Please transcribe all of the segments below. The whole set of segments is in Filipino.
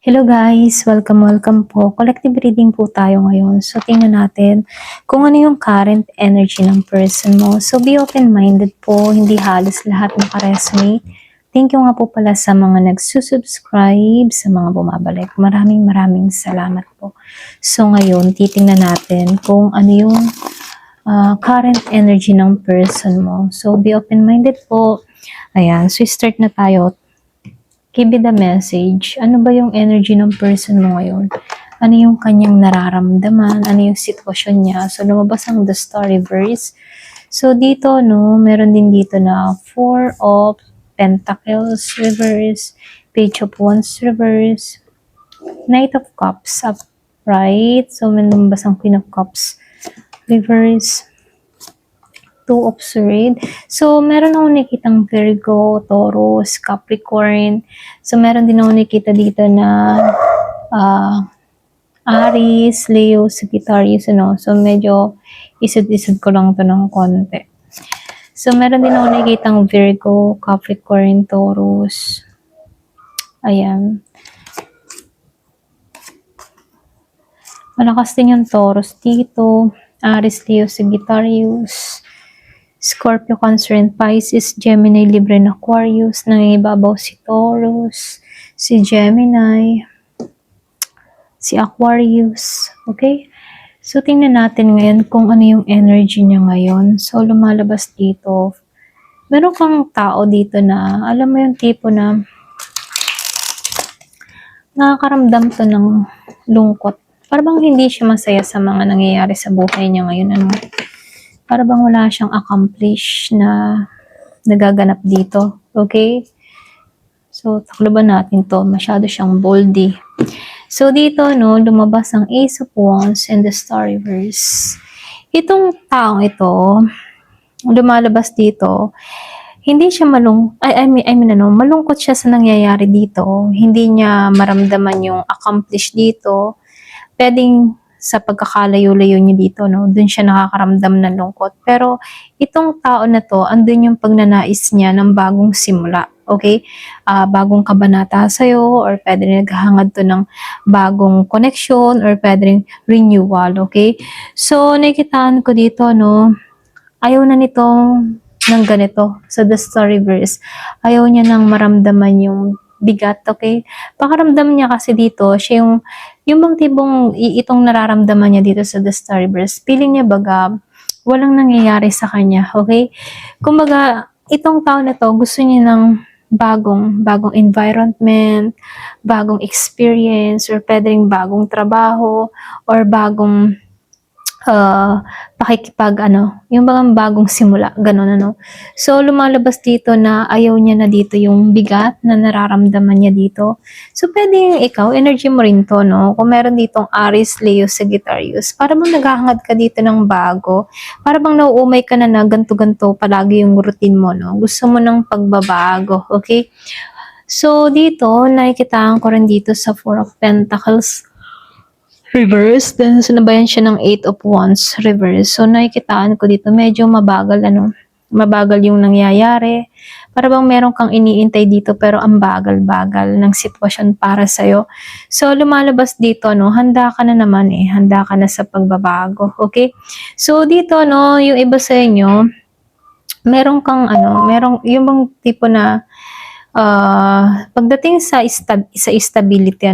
Hello guys! Welcome po. Collective reading po tayo ngayon. So, tingnan natin kung ano yung current energy ng person mo. So, be open-minded po. Hindi halos lahat makaresonate. Thank you nga po pala sa mga nagsusubscribe, sa mga bumabalik. Maraming salamat po. So, ngayon, titingnan natin kung ano yung current energy ng person mo. So, be open-minded po. Ayan. So, start na tayo. Give me the message. Ano ba yung energy ng person mo ngayon? Ano yung kanyang nararamdaman? Ano yung sitwasyon niya? So, lumabas ang the star reverse. So, dito, no, meron din dito na Four of Pentacles reverse, Page of Wands reverse, Knight of Cups upright. So, may lumabas ang Queen of Cups reverse, Two of Swords. So, meron ako nakitang Virgo, Taurus, Capricorn. So, meron din ako nakita dito na Aries, Leo, Sagittarius, ano. So, medyo isod-isod ko lang to ng konti. So, meron din ako nakitang Virgo, Capricorn, Taurus. Ayan. Malakas din yung Taurus dito. Aries, Leo, Sagittarius, Scorpio, Cancer, and Pisces, Gemini, Libra, and Aquarius. Nangingibabaw si Taurus, si Gemini, si Aquarius. Okay? So, tingnan natin ngayon kung ano yung energy niya ngayon. So, lumalabas dito. Meron kang tao dito na, alam mo yung tipo na nakakaramdam to ng lungkot. Parang hindi siya masaya sa mga nangyayari sa buhay niya ngayon. Ano? Para bang wala siyang accomplish na nagaganap dito. Okay? So, takloban natin to. Masyado siyang boldy. So, dito, no, lumabas ang Ace of Wands and the Star Reverse. Itong taong ito, lumalabas dito, hindi siya malungkot siya sa nangyayari dito. Hindi niya maramdaman yung accomplish dito. Pwedeng sa pagkakalayo-layo niya dito, no, dun siya nakakaramdam ng lungkot. Pero itong tao na to, andun yung pagnanais niya ng bagong simula. Okay? Bagong kabanata sa'yo, or pwede rin naghahangad to ng bagong connection, or pwede rin renewal. Okay? So, nakikitaan ko dito, no, ayaw na nitong ng ganito sa the Star Reverse. Ayaw niya nang maramdaman yung bigat, okay? Pakaramdam niya kasi dito, siya yung bang tibong itong nararamdaman niya dito sa the Star Reverse, feeling niya baga, walang nangyayari sa kanya, okay? Kumbaga, itong tao na to, gusto niya ng bagong environment, bagong experience, or pwedeng bagong trabaho, or bagong yung mga bagong simula, ganun, ano. So, lumalabas dito na ayaw niya na dito yung bigat na nararamdaman niya dito. So, pwede ikaw, energy mo rin to, no? Kung meron ditong Aries, Leo, Sagittarius, para bang naghahangad ka dito ng bago, para bang nauumay ka na ganto-ganto palagi yung routine mo, no? Gusto mo ng pagbabago, okay? So, dito, nakikitaan ko rin dito sa Four of Pentacles reverse, then sinabayan siya ng Eight of Wands reverse. So, nakikitaan ko dito, medyo mabagal yung nangyayari. Para bang meron kang iniintay dito, pero ang bagal-bagal ng sitwasyon para sa'yo. So, lumalabas dito, no, handa ka na naman handa ka na sa pagbabago, okay? So, dito, no, yung iba sa inyo, meron kang, yung bang tipo na, pagdating sa stability,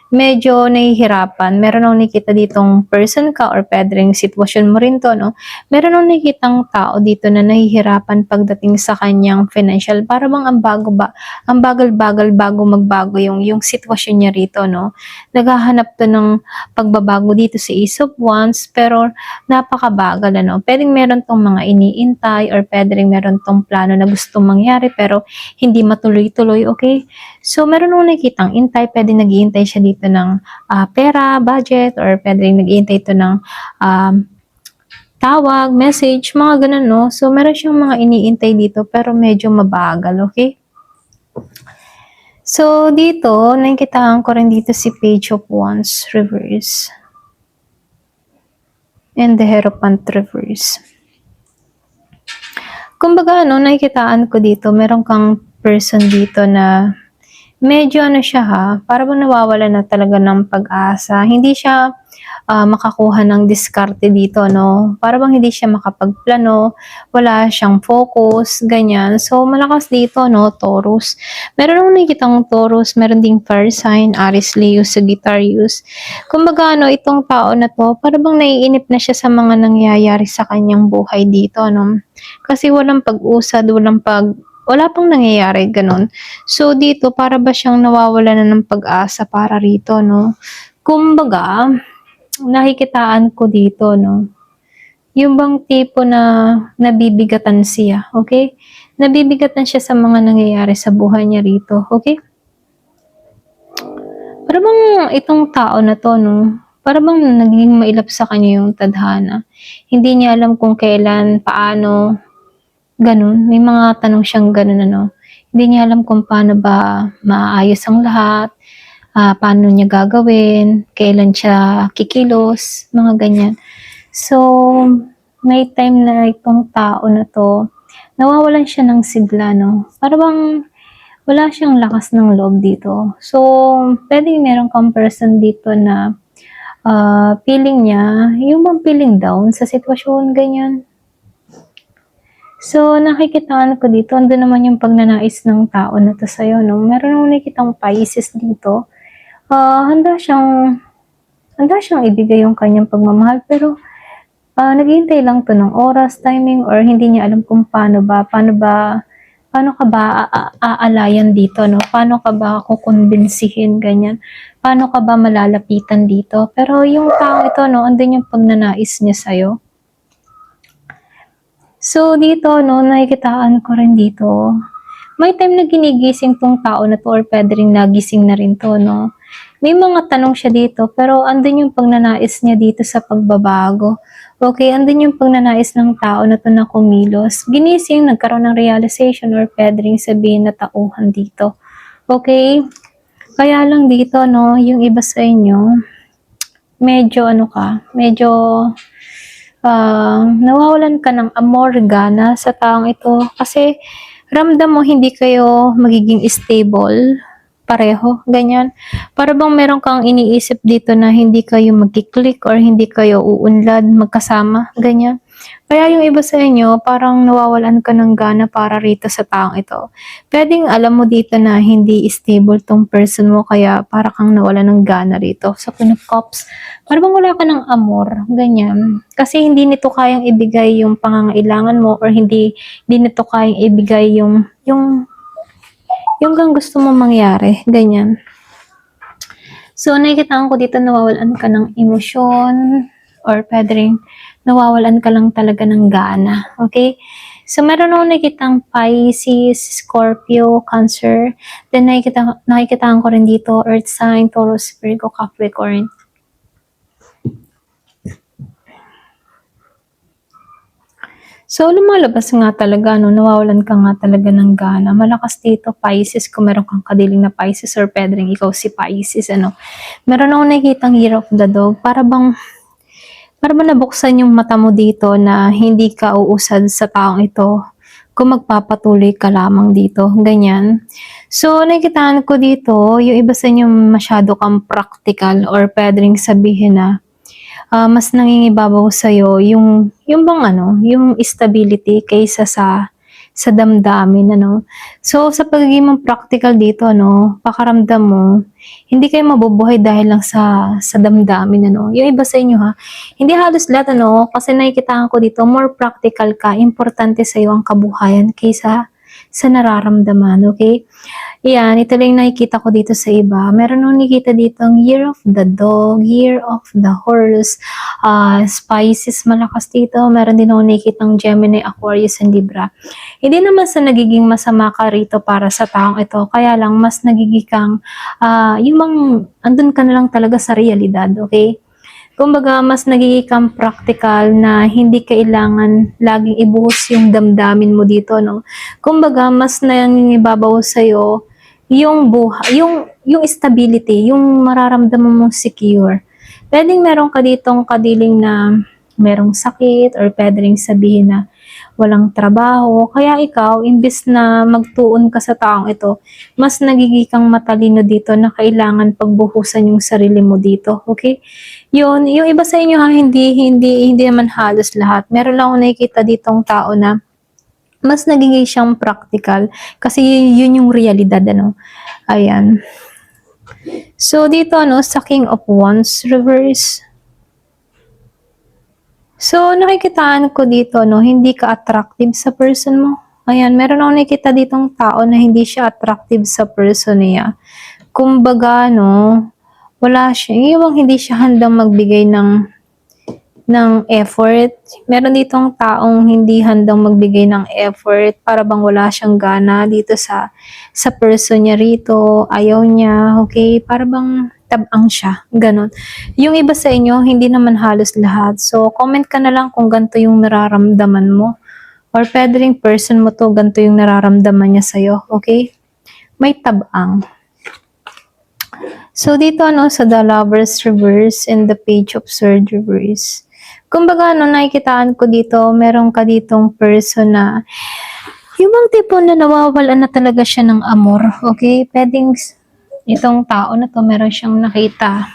medyo nahihirapan. Meron akong nakita ditong person ka, or pwede ring sitwasyon mo rin to, no? Meron akong nakitang tao dito na nahihirapan pagdating sa kanyang financial. Para bang ang bagal-bagal bago magbago yung sitwasyon niya rito, no? Naghahanap to ng pagbabago dito sa Ace of Wands, pero napakabagal, ano? Pwedeng meron tong mga iniintay, or pwede ring meron tong plano na gustong mangyari, pero hindi matuloy-tuloy, okay? So, meron akong nakitang intay, pwede nag-iintay siya dito ng pera, budget, or pwede rin nag-iintay ito ng tawag, message, mga ganun, no? So, meron siyang mga iniintay dito, pero medyo mabagal, okay? So, dito, nakikitaan ko rin dito si Page of Wands reverse and the Hierophant reverse. Kumbaga, nakikitaan ko dito, meron kang person dito na medyo ano siya ha, para bang nawawalan na talaga ng pag-asa. Hindi siya makakuha ng diskarte dito, no? Para bang hindi siya makapagplano, wala siyang focus, ganyan. So, malakas dito, no? Taurus. Meron akong nakikitang Taurus, meron ding fire sign, Aries, Leo, Sagittarius. Kumbaga, ano, itong tao na to, para bang naiinip na siya sa mga nangyayari sa kanyang buhay dito, no? Kasi walang pag-usad, wala pang nangyayari, ganun. So, dito, para ba siyang nawawala na ng pag-asa para rito, no? Kumbaga, nakikitaan ko dito, no? Yung bang tipo na nabibigatan siya, okay? Nabibigatan siya sa mga nangyayari sa buhay niya rito, okay? Para bang itong tao na to, no? Para bang naging mailap sa kanya yung tadhana. Hindi niya alam kung kailan, paano, ganun. May mga tanong siyang ganun, ano. Hindi niya alam kung paano ba maayos ang lahat, paano niya gagawin, kailan siya kikilos, mga ganyan. So, may time na itong tao na to, nawawalan siya ng sigla, no? Para bang wala siyang lakas ng loob dito. So, pwedeng meron kang person dito na feeling niya, yung bang feeling down sa sitwasyon, ganyan. So, nakikitaan ko dito, andun naman yung pagnanais ng tao na to sa'yo, no? Meron akong nakikitang Pisces dito. Handa siyang ibigay yung kanyang pagmamahal, pero naghihintay lang to ng oras, timing, or hindi niya alam kung paano ka ba aalayan dito, no? Paano ka ba kukumbinsihin, ganyan? Paano ka ba malalapitan dito? Pero yung tao ito, no, andun yung pagnanais niya sa'yo. So, dito, no, nakikitaan ko rin dito. May time na ginigising tong tao na to, or pwede rin nagising na rin to, no? May mga tanong siya dito, pero andun yung pagnanais niya dito sa pagbabago. Okay, andun yung pagnanais ng tao na to na kumilos. Ginising, nagkaroon ng realization, or pwede rin sabihin na tauhan dito. Okay? Kaya lang dito, no, yung iba sa inyo, medyo nawawalan ka ng amor, gana sa taong ito. Kasi ramdam mo hindi kayo magiging stable pareho, ganyan. Para bang meron kang iniisip dito na hindi kayo magkiklik or hindi kayo uunlad magkasama, ganyan. Kaya yung iba sa inyo, parang nawawalan ka ng gana para rito sa taong ito. Pwedeng alam mo dito na hindi stable tong person mo, kaya para kang nawalan ng gana rito. Sa Queen of Cups, para bang wala ka ng amor, ganyan. Kasi hindi nito kayang ibigay yung pangangailangan mo, or hindi nito kayang ibigay yung gang gusto mo mangyari, ganyan. So, nakikitaan ko dito nawawalan ka ng emosyon, or pwede rin nawawalan ka lang talaga ng gana, okay? So, meron akong nakikitang Pisces, Scorpio, Cancer, then nakikitaan ko rin dito Earth sign, Taurus, Virgo, Capricorn. So, lumalabas nga talaga, no, nawawalan ka nga talaga ng gana. Malakas dito, Pisces, kung meron kang kadiling na Pisces, or pwede rin ikaw si Pisces, ano. Meron akong nakikitang Year of the Dog, para bang nabuksan yung mata mo dito na hindi ka uusad sa taong ito kung magpapatuloy ka lamang dito, ganyan. So, nakikitaan ko dito, yung iba sa inyo masyado kang practical, or pwede rin sabihin na mas nangingibabaw sa'yo yung yung stability kaysa sa damdamin, ano. So, sa pagiging mong practical dito, ano, pakaramdam mo, hindi kayo mabubuhay dahil lang sa damdamin, ano. Yung iba sa inyo, ha, hindi halos lahat, ano, kasi nakikitaan ko dito, more practical ka, importante sa'yo ang kabuhayan kaysa sa nararamdaman, okay? Yan, ito lang nakikita ko dito sa iba. Meron nung nakikita dito ang Year of the Dog, Year of the Horse, Pisces, malakas dito. Meron din ako nakikitang Gemini, Aquarius, and Libra. Hindi naman sa nagiging masama ka rito para sa taong ito. Kaya lang, mas nagiging kang, andun ka na lang talaga sa realidad, okay? Kumbaga, mas nagiging kang practical na hindi kailangan laging ibuhos yung damdamin mo dito, no? Kumbaga, mas nangingibabaw sa'yo yung buhay, yung stability, yung mararamdaman mong secure. Pwedeng meron ka ditong kadiling na merong sakit, or pwede rin sabihin na walang trabaho. Kaya ikaw, imbes na magtuon ka sa taong ito, mas nagiging kang matalino dito na kailangan pagbuhusan yung sarili mo dito. Okay? Yun, yung iba sa inyo ha, hindi naman halos lahat. Meron lang ako nakikita ditong tao na mas nagiging siyang practical kasi yun yung realidad, ano. Ayan. So, dito, ano, sa King of Wands, reverse. So, nakikitaan ko dito, no, hindi ka attractive sa person mo. Ayan, meron akong nakikita ditong tao na hindi siya attractive sa person niya. Kumbaga, no, wala siya, yung hindi siya handang magbigay ng effort. Meron ditong taong hindi handang magbigay ng effort, para bang wala siyang gana dito sa person niya rito, ayaw niya, okay? Para bang tabang siya, ganun. Yung iba sa inyo, hindi naman halos lahat. So, comment ka na lang kung ganito yung nararamdaman mo. Or pwede ring person mo to, ganito yung nararamdaman niya sa'yo, okay? May tabang. So, dito, ano, sa The Lovers Reverse and the Page of Swords Reverse. Kumbaga, ano, nakikitaan ko dito, meron ka ditong person na yung bang tipo na nawawalan na talaga siya ng amor, okay? Pwedeng itong tao na to, meron siyang nakita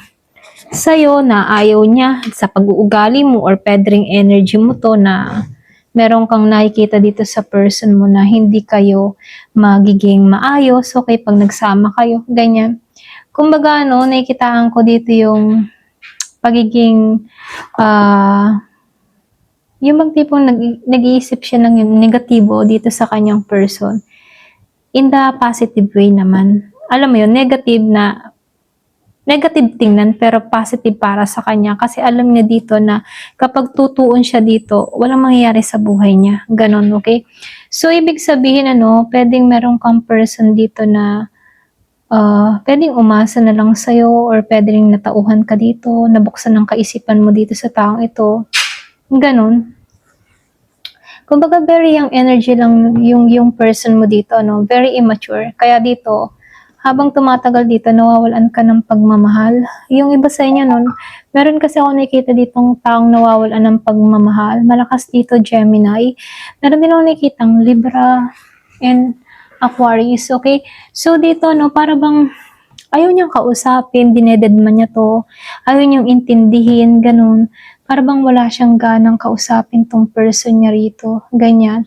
sa'yo na ayaw niya sa pag-uugali mo, or pwedeng energy mo to na meron kang nakikita dito sa person mo na hindi kayo magiging maayos, okay, pag nagsama kayo, ganyan. Kumbaga, ano, nakikitaan ko dito yung pagiging yung bang tipong nag-iisip siya ng negatibo dito sa kanyang person. In the positive way naman. Alam mo yun, negative tingnan pero positive para sa kanya. Kasi alam niya dito na kapag tutuon siya dito, walang mangyayari sa buhay niya. Ganon, okay? So, ibig sabihin, ano, pwedeng meron kang person dito na pwedeng umasa na lang sa'yo, or pwedeng natauhan ka dito, nabuksan ng kaisipan mo dito sa taong ito. Ganon. Kumbaga, very young energy lang yung person mo dito, no? Very immature. Kaya dito, habang tumatagal dito, nawawalan ka ng pagmamahal. Yung iba sa inyo nun, meron kasi ako nakikita ditong taong nawawalan ng pagmamahal. Malakas dito, Gemini. Meron din ako nakikitang Libra and Aquarius, okay? So dito, no, para bang ayaw niyang kausapin, dinededman niya to, ayaw niyang intindihin, ganun. Para bang wala siyang ganang kausapin tong person niya rito, ganyan.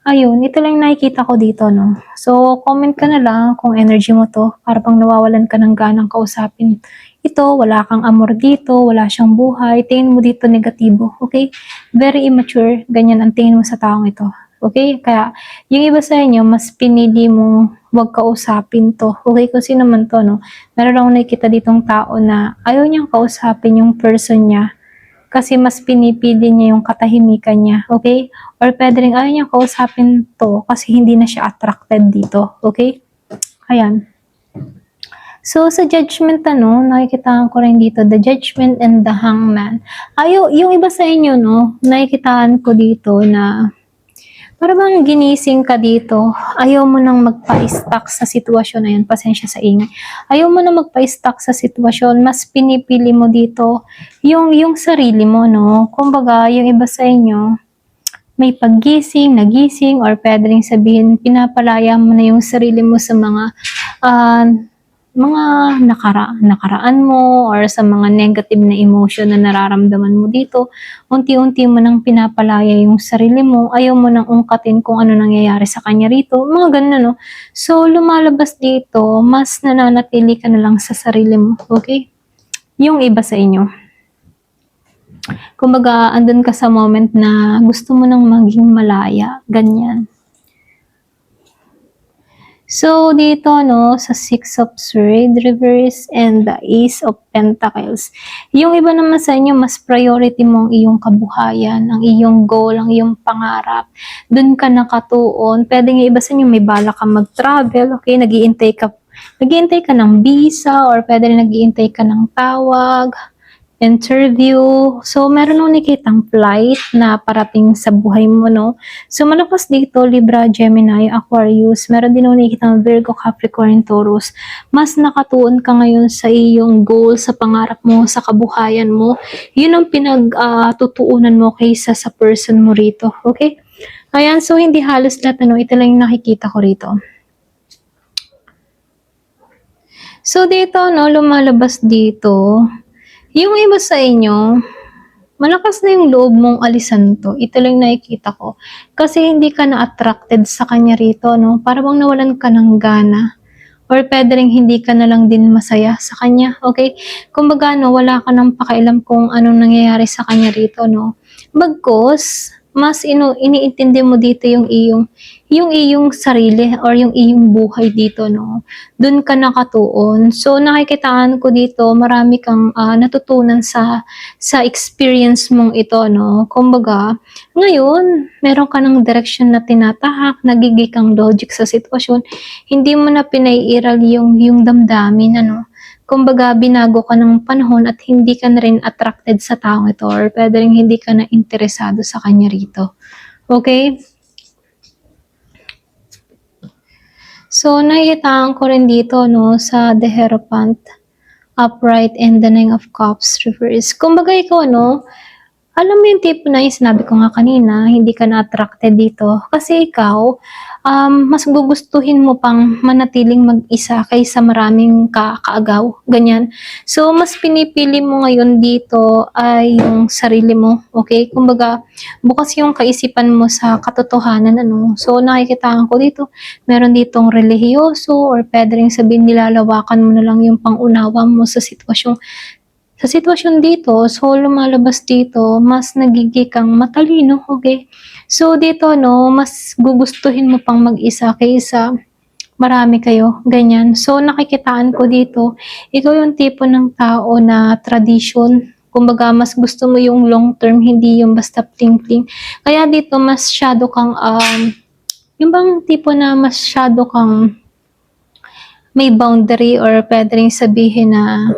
Ayun, ito lang nakikita ko dito, no. So, comment ka na lang kung energy mo to, para bang nawawalan ka ng ganang kausapin. Ito, wala kang amor dito, wala siyang buhay, tingin mo dito negatibo, okay? Very immature, ganyan ang tingin mo sa taong ito. Okay? Kaya, yung iba sa inyo, mas pinili mong wag kausapin to. Okay? Kung sino man to, no? Meron akong nakikita ditong tao na ayaw niyang kausapin yung person niya kasi mas pinipili niya yung katahimikan niya. Okay? Or pwede rin ayaw niyang kausapin to kasi hindi na siya attracted dito. Okay? Ayan. So, sa judgment, ano, nakikita ko rin dito, the judgment and the hangman. Yung iba sa inyo, no, nakikitaan ko dito na para bang ginising ka dito, ayaw mo nang magpa-stuck sa sitwasyon na yun, pasensya sa ingay. Ayaw mo nang magpa-stuck sa sitwasyon, mas pinipili mo dito yung sarili mo, no? Kumbaga, yung iba sa inyo, may paggising, nagising, or pwede rin sabihin, pinapalaya mo na yung sarili mo sa mga nakaraan mo, or sa mga negative na emotion na nararamdaman mo dito. Unti-unti mo nang pinapalaya yung sarili mo, ayaw mo nang ungkatin kung ano nangyayari sa kanya rito, mga ganun, no? So, lumalabas dito, mas nananatili ka na lang sa sarili mo, okay? Yung iba sa inyo. Kumbaga, andun ka sa moment na gusto mo nang maging malaya, ganyan. So, dito, no, sa Six of Swords Reverse and the Ace of Pentacles. Yung iba naman sa inyo, mas priority mo ang iyong kabuhayan, ang iyong goal, ang iyong pangarap. Doon ka nakatuon. Pwede nga iba sa inyo, may bala ka mag-travel, okay? Nag-iintay ka ng visa, or pwede rin nag-iintay ka ng tawag, interview. So, meron nung nakitang flight na parating sa buhay mo, no? So, malakas dito, Libra, Gemini, Aquarius. Meron din nung nakitang Virgo, Capricorn, Taurus. Mas nakatuon ka ngayon sa iyong goal, sa pangarap mo, sa kabuhayan mo. Yun ang pinagtutuunan mo kaysa sa person mo rito, okay? Ayan, so hindi halos lahat, ano, ito lang yung nakikita ko rito. So, dito, no, lumalabas dito, yung iba sa inyo, malakas na yung loob mong alisan to. Ito lang nakikita ko. Kasi hindi ka na-attracted sa kanya rito, no? Para bang nawalan ka ng gana. Or pwede rin hindi ka na lang din masaya sa kanya, okay? Kumbaga, no, wala ka nang pakialam kung anong nangyayari sa kanya rito, no? Bagkus, mas iniintindi mo dito yung iyong sarili or yung iyong buhay dito, no? Doon ka nakatuon. So, nakikitaan ko dito, marami kang natutunan sa experience mong ito, no? Kumbaga, ngayon, meron ka ng direction na tinatahak, nagiging kang logic sa sitwasyon, hindi mo na pinaiiral yung damdamin, ano? Kumbaga, binago ka ng panahon at hindi ka na rin attracted sa taong ito or pwede rin hindi ka na interesado sa kanya rito. Okay? So, nakikitaan ko rin dito, no, sa The Hierophant, Upright, and the Nine of Cups reverse. Kumbaga, ikaw, no, alam mo yung tipo na yung sinabi ko nga kanina, hindi ka na-attracted dito. Kasi ikaw, mas gugustuhin mo pang manatiling mag-isa kaysa maraming kaagaw, ganyan. So, mas pinipili mo ngayon dito ay yung sarili mo, okay? Kumbaga, bukas yung kaisipan mo sa katotohanan, ano? So, nakikitaan ko dito, meron ditong relihiyoso or pwede rin sabihin nilalawakan mo na lang yung pangunawa mo sa sitwasyon dito, so lumalabas dito, mas nagiging kang matalino, okay? So dito, no, mas gugustuhin mo pang mag-isa kaysa marami kayo, ganyan. So nakikitaan ko dito, ikaw yung tipo ng tao na tradition, kumbaga mas gusto mo yung long term, hindi yung basta pling-pling. Kaya dito masyado kang, yung bang tipo na masyado kang may boundary or pwede rin sabihin na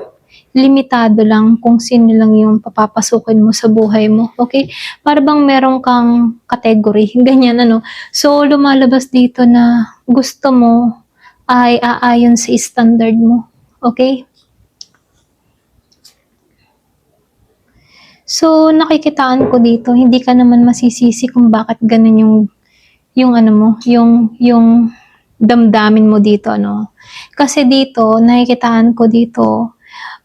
limitado lang kung sino lang yung papapasukin mo sa buhay mo, okay? Para bang meron kang category, ganyan, ano. So, lumalabas dito na gusto mo ay aayon sa standard mo, okay? So, nakikitaan ko dito, hindi ka naman masisisi kung bakit ganun yung ano mo, yung damdamin mo dito, ano. Kasi dito, nakikitaan ko dito,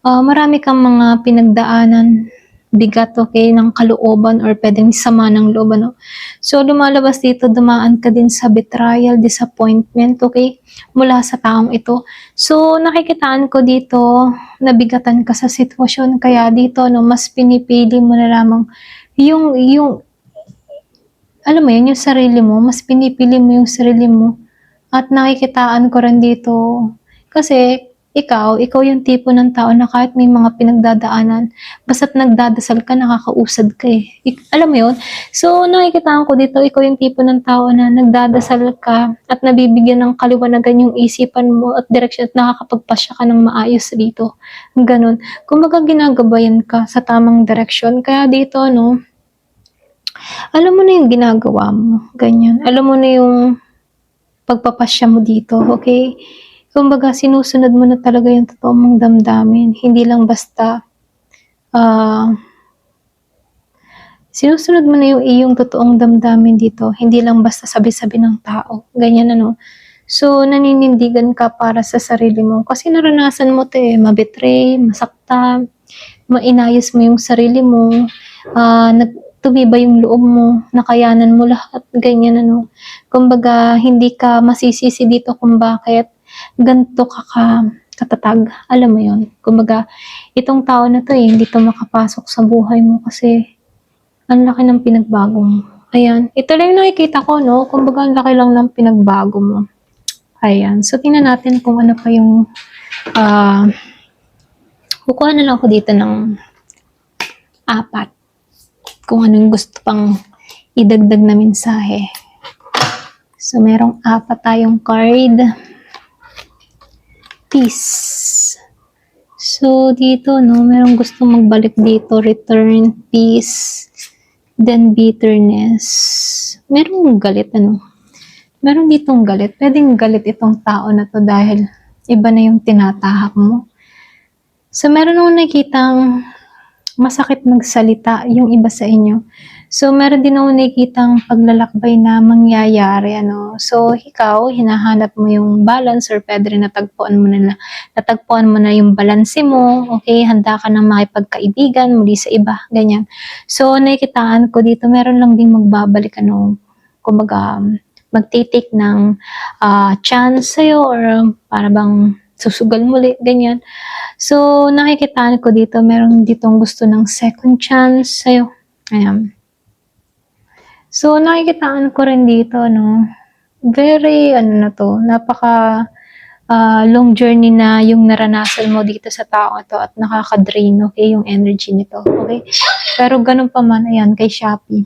marami kang mga pinagdaanan, bigat, okay, ng kalooban or pwedeng sama ng loob, ano. So, lumalabas dito, dumaan ka din sa betrayal, disappointment, okay, mula sa taong ito. So, nakikitaan ko dito, nabigatan ka sa sitwasyon, kaya dito, no, mas pinipili mo na lamang yung alam mo yun, yung sarili mo, mas pinipili mo yung sarili mo. At nakikitaan ko rin dito, kasi ikaw yung tipo ng tao na kahit may mga pinagdadaanan, basta't nagdadasal ka, nakakausad ka eh. Alam mo yun? So, nakikitaan ko dito, ikaw yung tipo ng tao na nagdadasal ka at nabibigyan ng kaliwanagan yung isipan mo at direksyon at nakakapagpasya ka ng maayos dito. Ganon. Kumbaga ginagabayan ka sa tamang direksyon. Kaya dito, no, alam mo na yung ginagawa mo. Ganyan. Alam mo na yung pagpapasya mo dito, okay? Kumbaga, sinusunod mo na talaga yung totoo mong damdamin. Hindi lang basta, sinusunod mo na yung iyong totoong damdamin dito. Hindi lang basta sabi-sabi ng tao. Ganyan, ano. So, naninindigan ka para sa sarili mo. Kasi naranasan mo to eh, mabetray, masaktan, mainayos mo yung sarili mo, tumibay yung loob mo, nakayanan mo lahat, ganyan, ano. Kumbaga, hindi ka masisisi dito kung bakit ganito katatag. Alam mo yon. Kumbaga, itong tao na to eh, hindi to makapasok sa buhay mo kasi ang laki ng pinagbago mo. Ayan. Ito lang yung nakikita ko, no? Kumbaga, ang laki lang ng pinagbago mo. Ayan. So, tingnan natin kung ano pa yung kukuha na lang ako dito ng 4. Kung anong gusto pang idagdag na mensahe. So, merong 4 tayong card. Peace. So, dito, no, merong gustong magbalik dito. Return, peace, then bitterness. Merong galit, ano. Meron ditong galit. Pwedeng galit itong tao na to dahil iba na yung tinatahak mo. So, meron akong nakikitang masakit magsalita yung iba sa inyo. So, meron din ako nakikitang paglalakbay na mangyayari, ano. So, ikaw, hinahanap mo yung balance or pwede rin natagpuan mo na yung balanse mo, okay? Handa ka na makipagkaibigan muli sa iba, ganyan. So, nakikitaan ko dito, meron lang din magbabalik, ano, kumbaga, magtitake ng chance sa'yo or para bang susugal muli, ganyan. So, nakikitaan ko dito, meron ditong gusto ng second chance sa'yo. Ayan. So, nakikitaan ko rin dito, no, very, ano na to, napaka long journey na yung naranasan mo dito sa tao to at nakaka-drain, okay, yung energy nito, okay? Pero ganun pa man, ayan, kay Shopee.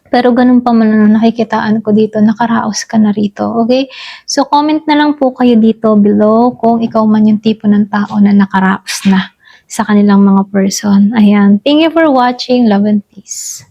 Pero ganun pa man, ano, nakikitaan ko dito, nakaraos ka na rito, okay? So, comment na lang po kayo dito below kung ikaw man yung tipo ng tao na nakaraos na sa kanilang mga person. Ayan. Thank you for watching. Love and peace.